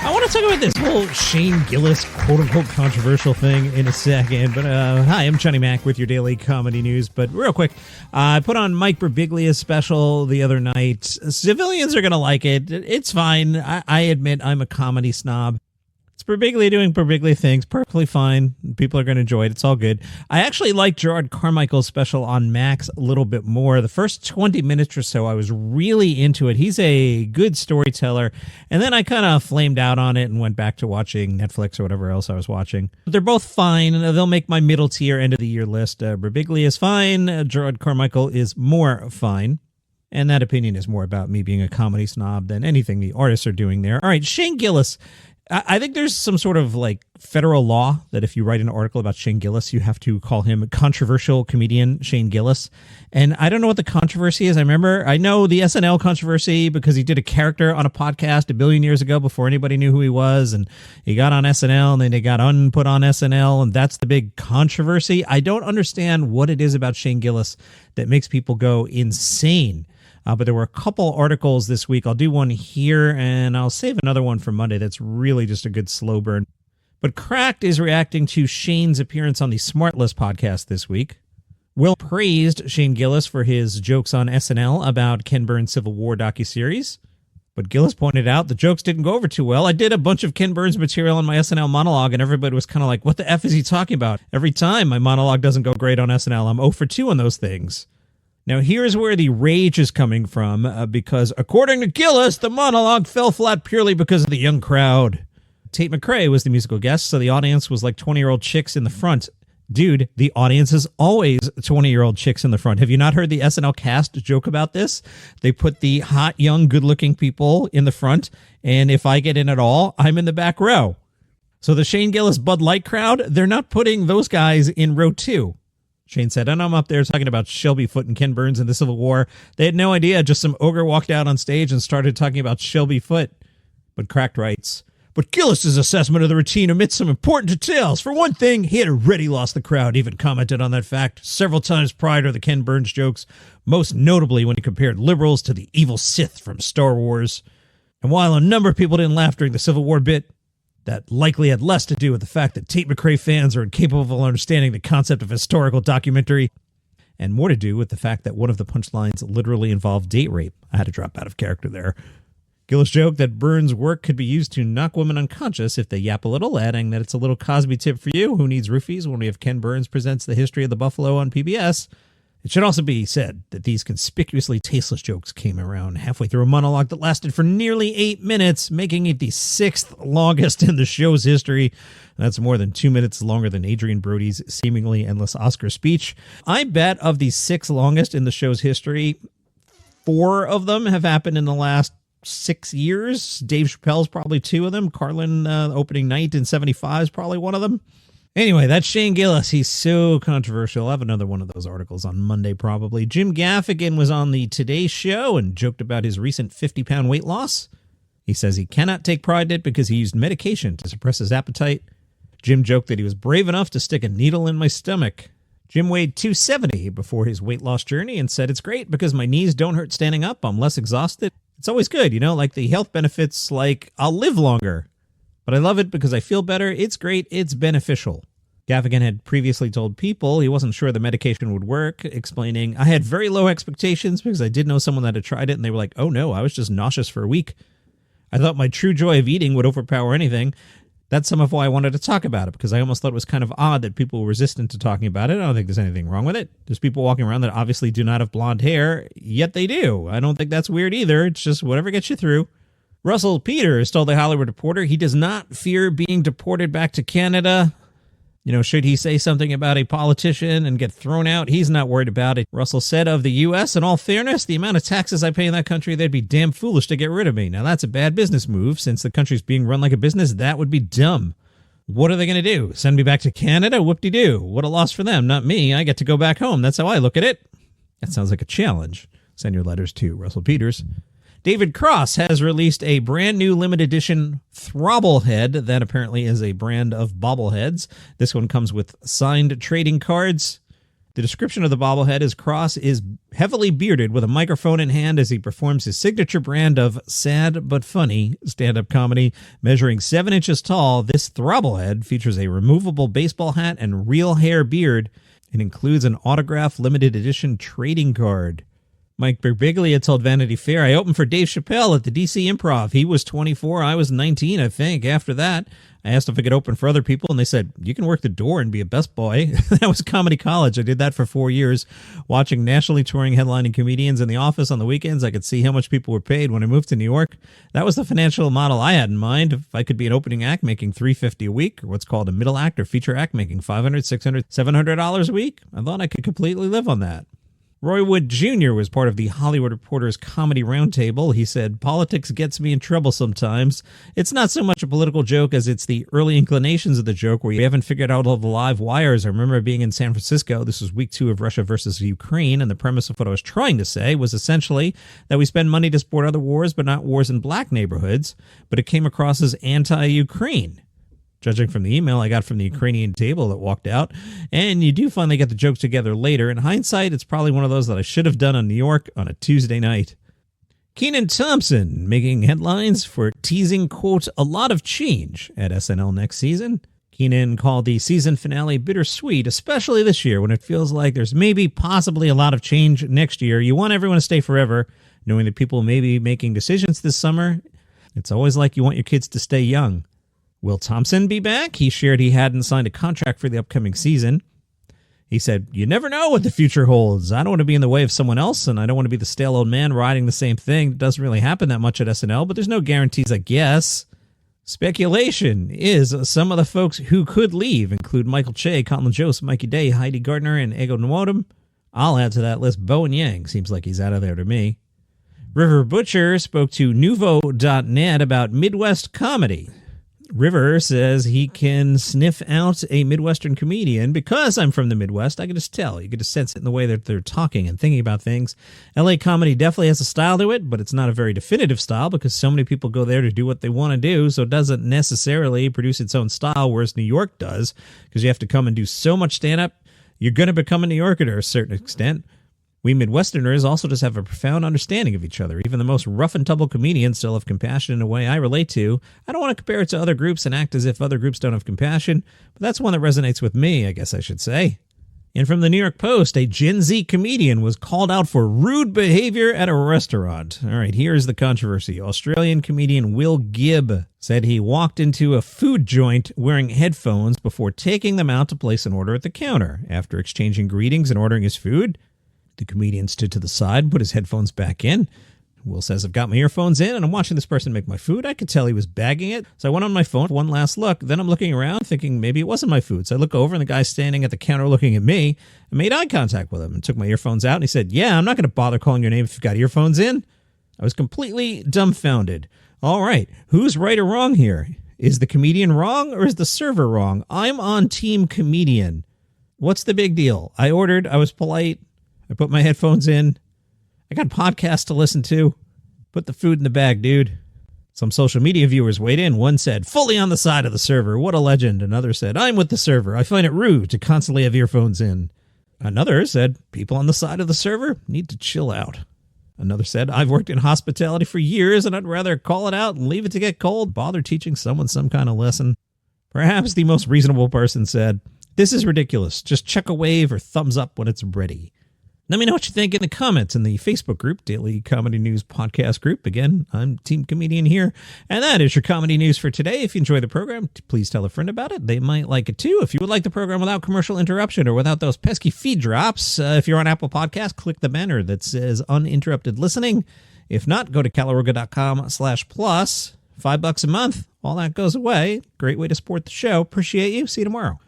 I want to talk about this whole Shane Gillis quote-unquote controversial thing in a second, but hi, I'm Chenny Mac with your daily comedy news, but real quick, I put on Mike Birbiglia's special the other night. Civilians are going to like it. It's fine. I admit I'm a comedy snob. It's Birbiglia doing Birbiglia things, perfectly fine. People are going to enjoy it. It's all good. I actually like Gerard Carmichael's special on Max a little bit more. The first 20 minutes or so, I was really into it. He's a good storyteller. And then I kind of flamed out on it and went back to watching Netflix or whatever else I was watching. But they're both fine. They'll make my middle tier end of the year list. Birbiglia is fine. Gerard Carmichael is more fine. And that opinion is more about me being a comedy snob than anything the artists are doing there. All right, Shane Gillis. I think there's some sort of like federal law that if you write an article about Shane Gillis, you have to call him controversial comedian Shane Gillis. And I don't know what the controversy is. I know the SNL controversy because he did a character on a podcast a billion years ago before anybody knew who he was. And he got on SNL and then they got put on SNL. And that's the big controversy. I don't understand what it is about Shane Gillis that makes people go insane. But there were a couple articles this week. I'll do one here, and I'll save another one for Monday that's really just a good slow burn. But Cracked is reacting to Shane's appearance on the Smartless podcast this week. Will praised Shane Gillis for his jokes on SNL about Ken Burns' Civil War docuseries. But Gillis pointed out the jokes didn't go over too well. I did a bunch of Ken Burns material in my SNL monologue, and everybody was kind of like, what the F is he talking about? Every time my monologue doesn't go great on SNL, I'm 0 for 2 on those things. Now, here's where the rage is coming from, because according to Gillis, the monologue fell flat purely because of the young crowd. Tate McRae was the musical guest, so the audience was like 20-year-old chicks in the front. Dude, the audience is always 20-year-old chicks in the front. Have you not heard the SNL cast joke about this? They put the hot, young, good-looking people in the front, and if I get in at all, I'm in the back row. So the Shane Gillis Bud Light crowd, they're not putting those guys in row 2. Shane said, and I'm up there talking about Shelby Foote and Ken Burns in the Civil War. They had no idea. Just some ogre walked out on stage and started talking about Shelby Foote. But Cracked writes, but Gillis's assessment of the routine omits some important details. For one thing, he had already lost the crowd, even commented on that fact several times prior to the Ken Burns jokes, most notably when he compared liberals to the evil Sith from Star Wars. And while a number of people didn't laugh during the Civil War bit, that likely had less to do with the fact that Tate McRae fans are incapable of understanding the concept of historical documentary, and more to do with the fact that one of the punchlines literally involved date rape. I had to drop out of character there. Gillis joked that Burns' work could be used to knock women unconscious if they yap a little, adding that it's a little Cosby tip for you who needs roofies when we have Ken Burns presents the history of the Buffalo on PBS. It should also be said that these conspicuously tasteless jokes came around halfway through a monologue that lasted for nearly 8 minutes, making it the 6th longest in the show's history. That's more than 2 minutes longer than Adrian Brody's seemingly endless Oscar speech. I bet of the 6 longest in the show's history, 4 of them have happened in the last 6 years. Dave Chappelle's probably 2 of them. Carlin opening night in 75 is probably one of them. Anyway, that's Shane Gillis. He's so controversial. I'll have another one of those articles on Monday, probably. Jim Gaffigan was on the Today Show and joked about his recent 50-pound weight loss. He says he cannot take pride in it because he used medication to suppress his appetite. Jim joked that he was brave enough to stick a needle in my stomach. Jim weighed 270 before his weight loss journey and said, it's great because my knees don't hurt standing up. I'm less exhausted. It's always good, like the health benefits, like I'll live longer. But I love it because I feel better. It's great. It's beneficial. Gaffigan had previously told People he wasn't sure the medication would work, explaining, I had very low expectations because I did know someone that had tried it, and they were like, oh no, I was just nauseous for a week. I thought my true joy of eating would overpower anything. That's some of why I wanted to talk about it, because I almost thought it was kind of odd that people were resistant to talking about it. I don't think there's anything wrong with it. There's people walking around that obviously do not have blonde hair, yet they do. I don't think that's weird either. It's just whatever gets you through. Russell Peters told the Hollywood Reporter he does not fear being deported back to Canada. Should he say something about a politician and get thrown out, he's not worried about it. Russell said of the U.S., in all fairness, the amount of taxes I pay in that country, they'd be damn foolish to get rid of me. Now, that's a bad business move. Since the country's being run like a business, that would be dumb. What are they going to do? Send me back to Canada? Whoop-de-doo. What a loss for them, not me. I get to go back home. That's how I look at it. That sounds like a challenge. Send your letters to Russell Peters. David Cross has released a brand new limited edition Throbblehead that apparently is a brand of bobbleheads. This one comes with signed trading cards. The description of the bobblehead is Cross is heavily bearded with a microphone in hand as he performs his signature brand of sad but funny stand-up comedy. Measuring 7 inches tall, this throbblehead features a removable baseball hat and real hair beard. It includes an autographed limited edition trading card. Mike Birbiglia told Vanity Fair, I opened for Dave Chappelle at the DC Improv. He was 24, I was 19, I think. After that, I asked if I could open for other people, and they said, you can work the door and be a best boy. That was comedy college. I did that for 4 years. Watching nationally touring headlining comedians in the office on the weekends, I could see how much people were paid when I moved to New York. That was the financial model I had in mind. If I could be an opening act making $350 a week, or what's called a middle act or feature act making $500, $600, $700 a week, I thought I could completely live on that. Roy Wood Jr. was part of the Hollywood Reporter's Comedy Roundtable. He said, politics gets me in trouble sometimes. It's not so much a political joke as it's the early inclinations of the joke where you haven't figured out all the live wires. I remember being in San Francisco. This was week 2 of Russia versus Ukraine, and the premise of what I was trying to say was essentially that we spend money to support other wars, but not wars in black neighborhoods, but it came across as anti-Ukraine. Judging from the email I got from the Ukrainian table that walked out. And you do finally get the jokes together later. In hindsight, it's probably one of those that I should have done on New York on a Tuesday night. Kenan Thompson making headlines for teasing, quote, a lot of change at SNL next season. Kenan called the season finale bittersweet, especially this year when it feels like there's maybe possibly a lot of change next year. You want everyone to stay forever, knowing that people may be making decisions this summer. It's always like you want your kids to stay young. Will Thompson be back? He shared he hadn't signed a contract for the upcoming season. He said, you never know what the future holds. I don't want to be in the way of someone else, and I don't want to be the stale old man riding the same thing. It doesn't really happen that much at SNL, but there's no guarantees, I guess. Speculation is some of the folks who could leave include Michael Che, Colin Jost, Mikey Day, Heidi Gardner, and Ego Nwodim. I'll add to that list Bowen Yang. Seems like he's out of there to me. River Butcher spoke to Nuvo.net about Midwest comedy. River says he can sniff out a Midwestern comedian. Because I'm from the Midwest, I can just tell. You can just sense it in the way that they're talking and thinking about things. LA comedy definitely has a style to it, but it's not a very definitive style because so many people go there to do what they want to do, so it doesn't necessarily produce its own style, whereas New York does, because you have to come and do so much stand-up. You're going to become a New Yorker to a certain extent. We Midwesterners also just have a profound understanding of each other. Even the most rough-and-tumble comedians still have compassion in a way I relate to. I don't want to compare it to other groups and act as if other groups don't have compassion, but that's one that resonates with me, I guess I should say. And from the New York Post, a Gen Z comedian was called out for rude behavior at a restaurant. All right, here's the controversy. Australian comedian Will Gibb said he walked into a food joint wearing headphones before taking them out to place an order at the counter. After exchanging greetings and ordering his food, the comedian stood to the side and put his headphones back in. Will says, I've got my earphones in and I'm watching this person make my food. I could tell he was bagging it. So I went on my phone for one last look. Then I'm looking around thinking maybe it wasn't my food. So I look over and the guy standing at the counter looking at me. I made eye contact with him and took my earphones out. And he said, yeah, I'm not going to bother calling your name if you've got earphones in. I was completely dumbfounded. All right, who's right or wrong here? Is the comedian wrong or is the server wrong? I'm on team comedian. What's the big deal? I ordered. I was polite. I put my headphones in. I got podcasts to listen to. Put the food in the bag, dude. Some social media viewers weighed in. One said, fully on the side of the server. What a legend. Another said, I'm with the server. I find it rude to constantly have earphones in. Another said, people on the side of the server need to chill out. Another said, I've worked in hospitality for years and I'd rather call it out and leave it to get cold. Bother teaching someone some kind of lesson. Perhaps the most reasonable person said, this is ridiculous. Just check a wave or thumbs up when it's ready. Let me know what you think in the comments in the Facebook group, Daily Comedy News Podcast Group. Again, I'm Team Comedian here, and that is your comedy news for today. If you enjoy the program, please tell a friend about it. They might like it too. If you would like the program without commercial interruption or without those pesky feed drops, if you're on Apple Podcasts, click the banner that says uninterrupted listening. If not, go to caloruga.com/plus. $5 a month. All that goes away. Great way to support the show. Appreciate you. See you tomorrow.